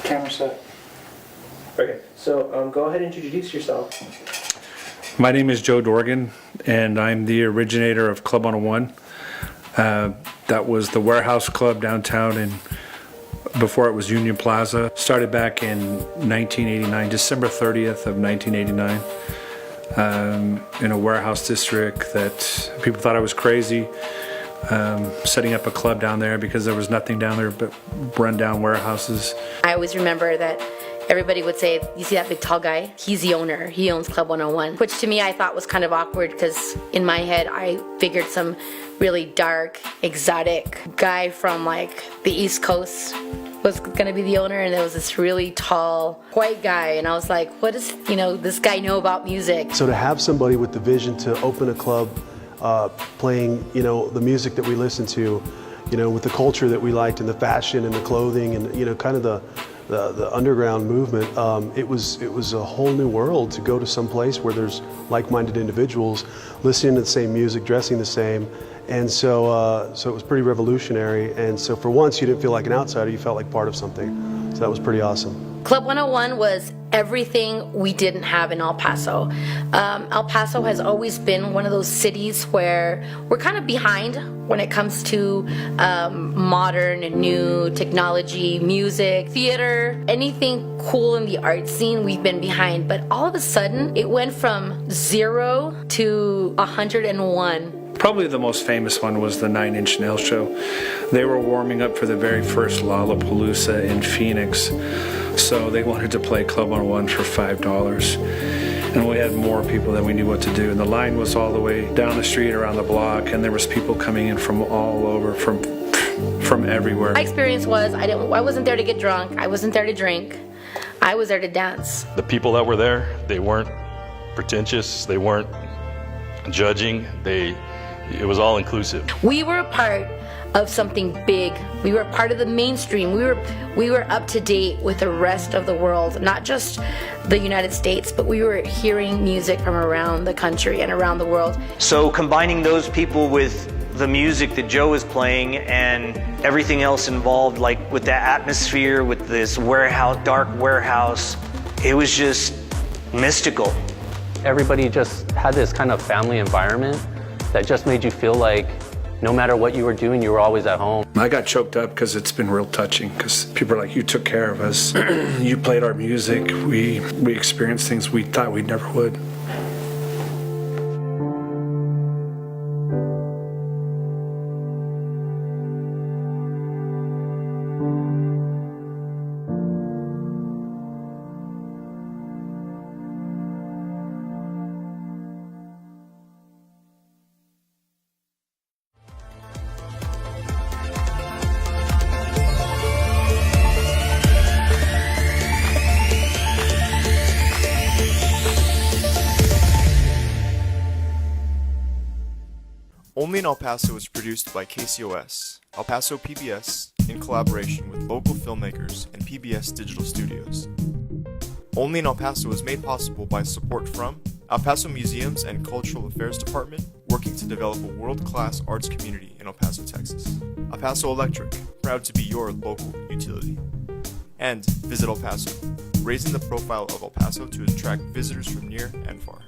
Camera set. Okay, so go ahead and introduce yourself. My name is Joe Dorgan, and I'm the originator of Club 101. That was the warehouse club downtown, and before it was Union Plaza. Started back in 1989, December 30th of 1989, in a warehouse district that people thought I was crazy, setting up a club down there because there was nothing down there but run-down warehouses. I always remember that everybody would say, you see that big tall guy? He's the owner. He owns Club 101. Which to me I thought was kind of awkward because in my head I figured some really dark, exotic guy from like the East Coast was going to be the owner, and there was this really tall white guy, and I was like, what does this guy know about music? So to have somebody with the vision to open a club playing the music that we listen to, with the culture that we liked and the fashion and the clothing and kind of the underground movement, it was a whole new world to go to some place where there's like-minded individuals listening to the same music, dressing the same, and so it was pretty revolutionary. And so for once, you didn't feel like an outsider; you felt like part of something. So that was pretty awesome. Club 101 was everything we didn't have in El Paso. El Paso has always been one of those cities where we're kind of behind when it comes to modern and new technology, music, theater, anything cool in the art scene, we've been behind. But all of a sudden, it went from 0 to 101. Probably the most famous one was the 9 Inch Nails show. They were warming up for the very first Lollapalooza in Phoenix, so they wanted to play Club 101 for $5. And we had more people than we knew what to do. And the line was all the way down the street, around the block, and there was people coming in from all over, from everywhere. My experience was I wasn't there to get drunk. I wasn't there to drink. I was there to dance. The people that were there, they weren't pretentious. They weren't judging. It was all inclusive. We were a part of something big. We were part of the mainstream. We were up to date with the rest of the world, not just the United States, but we were hearing music from around the country and around the world. So combining those people with the music that Joe was playing and everything else involved, like with that atmosphere, with this warehouse, dark warehouse, it was just mystical. Everybody just had this kind of family environment that just made you feel like no matter what you were doing, you were always at home. I got choked up because it's been real touching, because people are like, you took care of us. You played our music. We experienced things we thought we never would. Only in El Paso is produced by KCOS, El Paso PBS, in collaboration with local filmmakers and PBS Digital Studios. Only in El Paso is made possible by support from El Paso Museums and Cultural Affairs Department, working to develop a world-class arts community in El Paso, Texas. El Paso Electric, proud to be your local utility. And Visit El Paso, raising the profile of El Paso to attract visitors from near and far.